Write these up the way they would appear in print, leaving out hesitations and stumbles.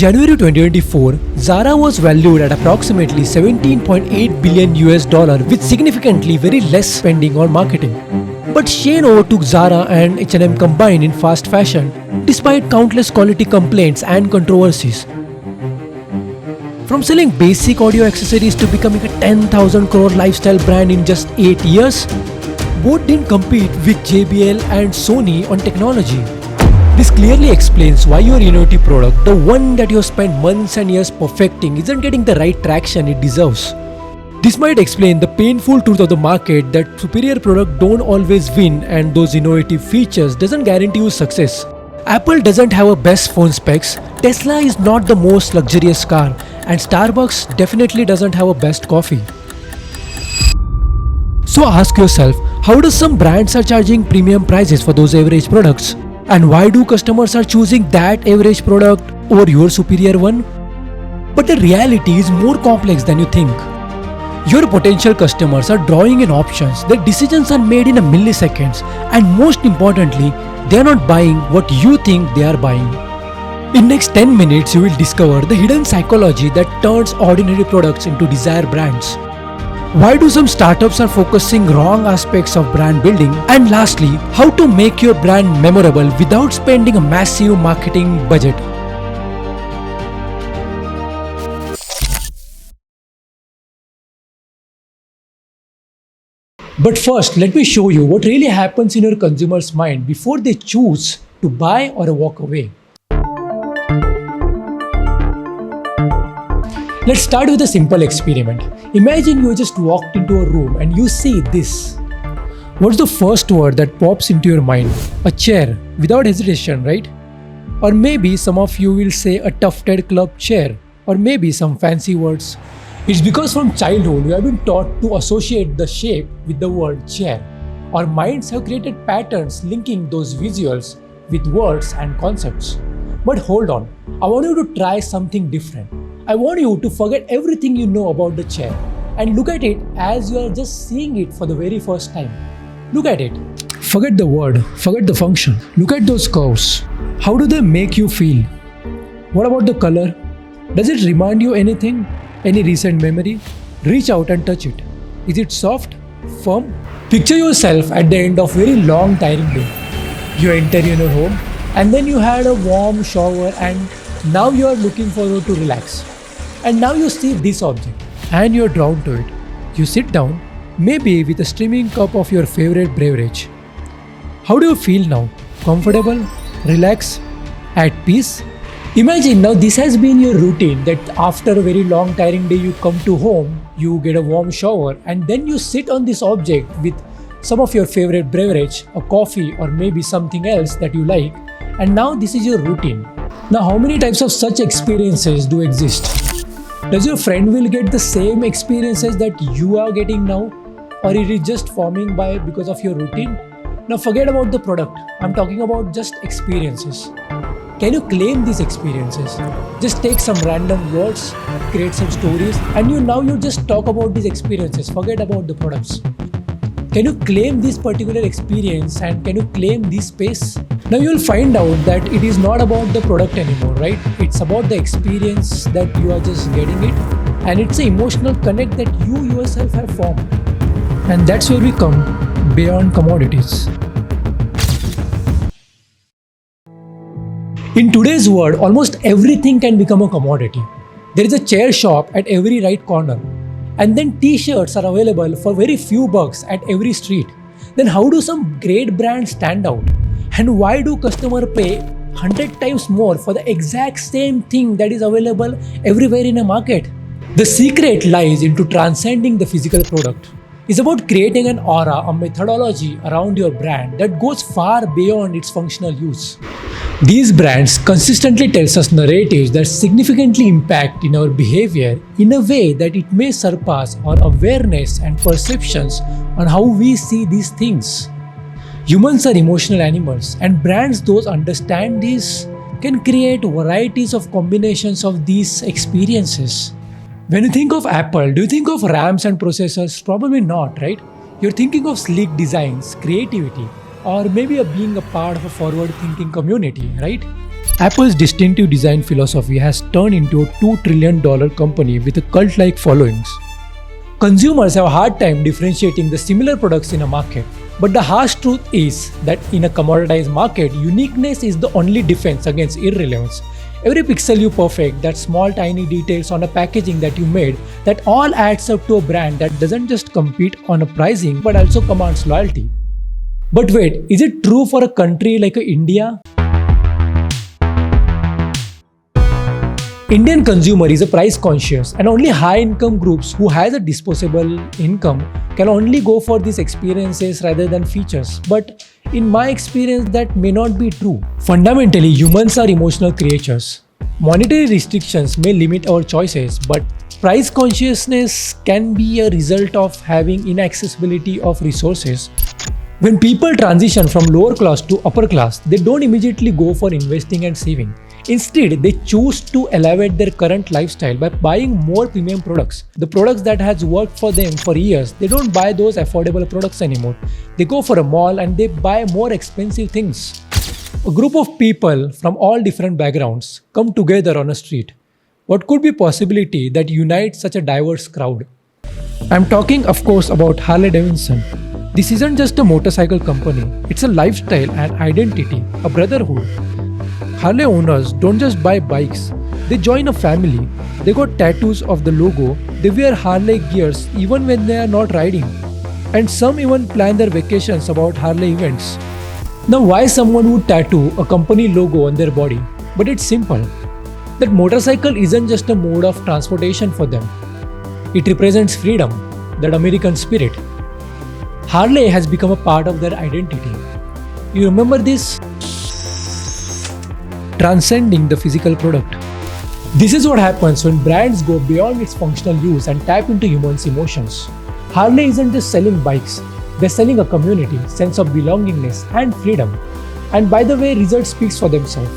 January 2024, Zara was valued at approximately 17.8 billion US dollar with significantly very less spending on marketing. But Shein overtook Zara and H&M combined in fast fashion despite countless quality complaints and controversies. From selling basic audio accessories to becoming a 10,000 crore lifestyle brand in just 8 years, both didn't compete with JBL and Sony on technology. This clearly explains why your innovative product, the one that you have spent months and years perfecting, isn't getting the right traction it deserves. This might explain the painful truth of the market that superior products don't always win and those innovative features doesn't guarantee you success. Apple doesn't have a best phone specs, Tesla is not the most luxurious car, and Starbucks definitely doesn't have a best coffee. So ask yourself, how does some brands are charging premium prices for those average products? And why do customers are choosing that average product over your superior one? But the reality is more complex than you think. Your potential customers are drawing in options, their decisions are made in a milliseconds, and most importantly, they are not buying what you think they are buying. In next 10 minutes, you will discover the hidden psychology that turns ordinary products into desired brands. Why do some startups are focusing wrong aspects of brand building? And lastly, how to make your brand memorable without spending a massive marketing budget. But first, let me show you what really happens in your consumer's mind before they choose to buy or walk away. Let's start with a simple experiment. Imagine you just walked into a room and you see this. What's the first word that pops into your mind? A chair, without hesitation, right? Or maybe some of you will say a tufted club chair, or maybe some fancy words. It's because from childhood we have been taught to associate the shape with the word chair. Our minds have created patterns linking those visuals with words and concepts. But hold on, I want you to try something different. I want you to forget everything you know about the chair and look at it as you are just seeing it for the very first time. Look at it. Forget the word, forget the function. Look at those curves. How do they make you feel? What about the color? Does it remind you anything? Any recent memory? Reach out and touch it. Is it soft? Firm? Picture yourself at the end of a very long tiring day. You enter in your home and then you had a warm shower and now you are looking forward to relax. And now you see this object and you are drawn to it. You sit down, maybe with a steaming cup of your favorite beverage. How do you feel now? Comfortable? Relaxed? At peace? Imagine now this has been your routine that after a very long tiring day you come to home, you get a warm shower and then you sit on this object with some of your favorite beverage, a coffee or maybe something else that you like, and now this is your routine. Now how many types of such experiences do exist? Does your friend will get the same experiences that you are getting now, or it is just forming because of your routine? Now forget about the product, I'm talking about just experiences. Can you claim these experiences? Just take some random words, create some stories, and you just talk about these experiences, forget about the products. Can you claim this particular experience and can you claim this space? Now you will find out that it is not about the product anymore, right? It's about the experience that you are just getting it, and it's an emotional connect that you yourself have formed. And that's where we come beyond commodities. In today's world, almost everything can become a commodity. There is a chair shop at every right corner. And then t-shirts are available for very few bucks at every street. Then how do some great brands stand out? And why do customers pay 100 times more for the exact same thing that is available everywhere in a market? The secret lies into transcending the physical product. It's about creating an aura, a methodology around your brand that goes far beyond its functional use. These brands consistently tell us narratives that significantly impact in our behavior in a way that it may surpass our awareness and perceptions on how we see these things. Humans are emotional animals, and brands those understand this can create varieties of combinations of these experiences. When you think of Apple, do you think of RAMs and processors? Probably not, right? You're thinking of sleek designs, creativity, or maybe being a part of a forward-thinking community, right? Apple's distinctive design philosophy has turned into a $2 trillion company with a cult-like followings. Consumers have a hard time differentiating the similar products in a market. But the harsh truth is that in a commoditized market, uniqueness is the only defense against irrelevance. Every pixel you perfect, that small tiny details on a packaging that you made, that all adds up to a brand that doesn't just compete on a pricing but also commands loyalty. But wait, is it true for a country like India? Indian consumer is a price conscious and only high income groups who has a disposable income can only go for these experiences rather than features. But in my experience, that may not be true. Fundamentally, humans are emotional creatures. Monetary restrictions may limit our choices, but price consciousness can be a result of having inaccessibility of resources. When people transition from lower class to upper class, they don't immediately go for investing and saving. Instead, they choose to elevate their current lifestyle by buying more premium products. The products that has worked for them for years, they don't buy those affordable products anymore. They go for a mall and they buy more expensive things. A group of people from all different backgrounds come together on a street. What could be a possibility that unites such a diverse crowd? I'm talking, of course, about Harley-Davidson. This isn't just a motorcycle company, it's a lifestyle and identity, a brotherhood. Harley owners don't just buy bikes, they join a family. They got tattoos of the logo, they wear Harley gears even when they are not riding. And some even plan their vacations about Harley events. Now why someone would tattoo a company logo on their body? But it's simple. That motorcycle isn't just a mode of transportation for them. It represents freedom, that American spirit. Harley has become a part of their identity. You remember this? Transcending the physical product. This is what happens when brands go beyond its functional use and tap into humans' emotions. Harley isn't just selling bikes, they're selling a community, sense of belongingness and freedom. And by the way, results speaks for themselves.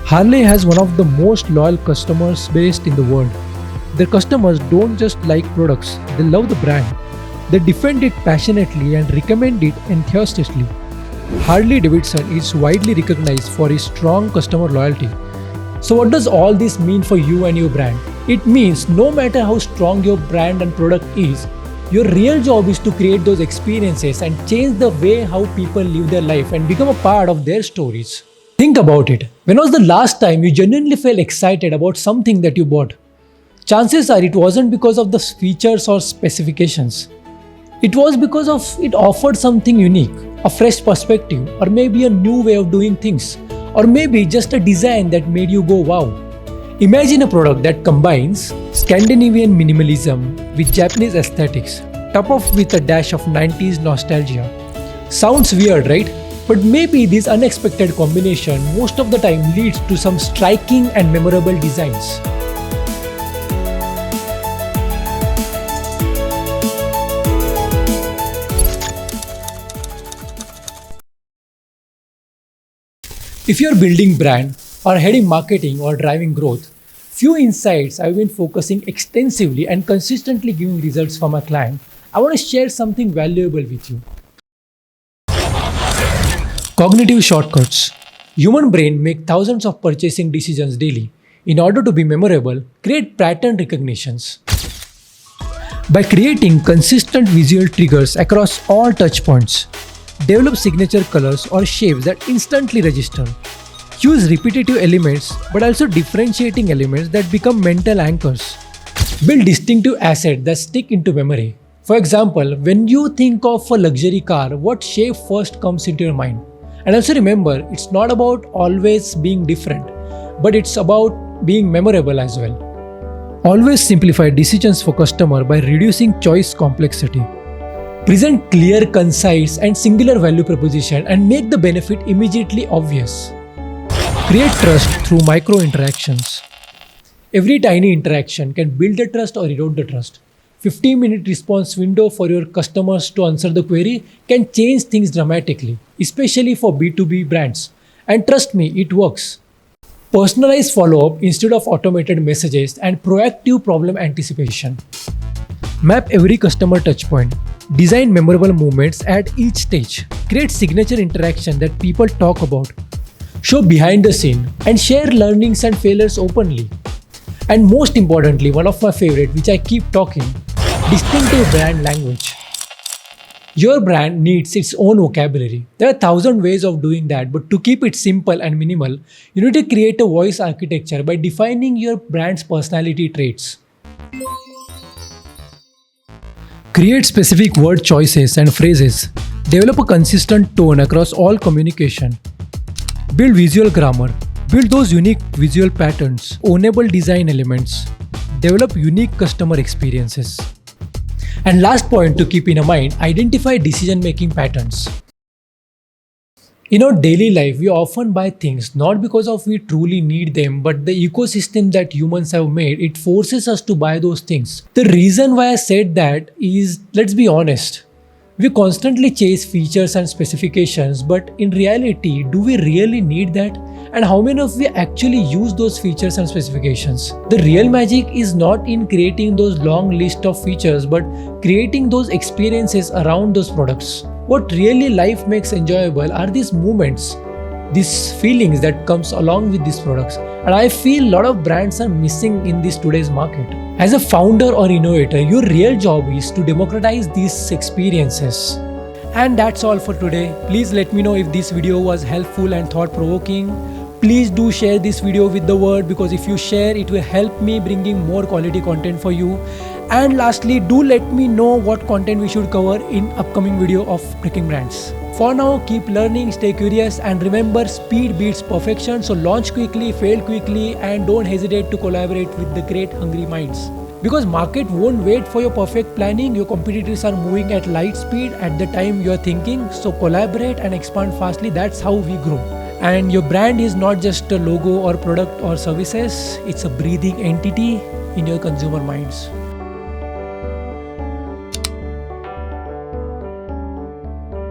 Harley has one of the most loyal customers base in the world. Their customers don't just like products, they love the brand. They defend it passionately and recommend it enthusiastically. Harley-Davidson is widely recognized for its strong customer loyalty. So what does all this mean for you and your brand? It means no matter how strong your brand and product is, your real job is to create those experiences and change the way how people live their life and become a part of their stories. Think about it. When was the last time you genuinely felt excited about something that you bought? Chances are it wasn't because of the features or specifications. It was because of it offered something unique, a fresh perspective, or maybe a new way of doing things, or maybe just a design that made you go wow. Imagine a product that combines Scandinavian minimalism with Japanese aesthetics, topped off with a dash of 90s nostalgia. Sounds weird, right? But maybe this unexpected combination most of the time leads to some striking and memorable designs. If you're building brand or heading marketing or driving growth, few insights I've been focusing extensively and consistently giving results for my client. I want to share something valuable with you. Cognitive shortcuts. Human brain make thousands of purchasing decisions daily. In order to be memorable, create pattern recognitions. By creating consistent visual triggers across all touch points, develop signature colors or shapes that instantly register. Use repetitive elements but also differentiating elements that become mental anchors. Build distinctive assets that stick into memory. For example, when you think of a luxury car, what shape first comes into your mind? And also remember, it's not about always being different, but it's about being memorable as well. Always simplify decisions for customer by reducing choice complexity. Present clear, concise, and singular value proposition and make the benefit immediately obvious. Create trust through micro interactions. Every tiny interaction can build the trust or erode the trust. 15-minute response window for your customers to answer the query can change things dramatically, especially for B2B brands. And trust me, it works. Personalized follow-up instead of automated messages and proactive problem anticipation. Map every customer touchpoint. Design memorable moments at each stage. Create signature interaction that people talk about. show behind the scene, and share learnings and failures openly. And most importantly, one of my favorite, which I keep talking, distinctive brand language. Your brand needs its own vocabulary. There are 1,000 ways of doing that, but to keep it simple and minimal, you need to create a voice architecture by defining your brand's personality traits. Create specific word choices and phrases. Develop a consistent tone across all communication. Build visual grammar. Build those unique visual patterns, ownable design elements. Develop unique customer experiences. And last point to keep in mind, identify decision-making patterns. In our daily life, we often buy things not because of we truly need them, but the ecosystem that humans have made, it forces us to buy those things. The reason why I said that is, let's be honest, we constantly chase features and specifications, but in reality, do we really need that? And how many of we actually use those features and specifications? The real magic is not in creating those long list of features, but creating those experiences around those products. What really life makes enjoyable are these moments, these feelings that comes along with these products. And I feel a lot of brands are missing in this today's market. As a founder or innovator, your real job is to democratize these experiences. And that's all for today. Please let me know if this video was helpful and thought-provoking. Please do share this video with the world, because if you share, it will help me bringing more quality content for you. And lastly, do let me know what content we should cover in upcoming video of Breaking Brands. For now, keep learning, stay curious, and remember, speed beats perfection. So launch quickly, fail quickly, and don't hesitate to collaborate with the great hungry minds. Because market won't wait for your perfect planning. Your competitors are moving at light speed at the time you're thinking. So collaborate and expand fastly. That's how we grow. And your brand is not just a logo or product or services. It's a breathing entity in your consumer minds.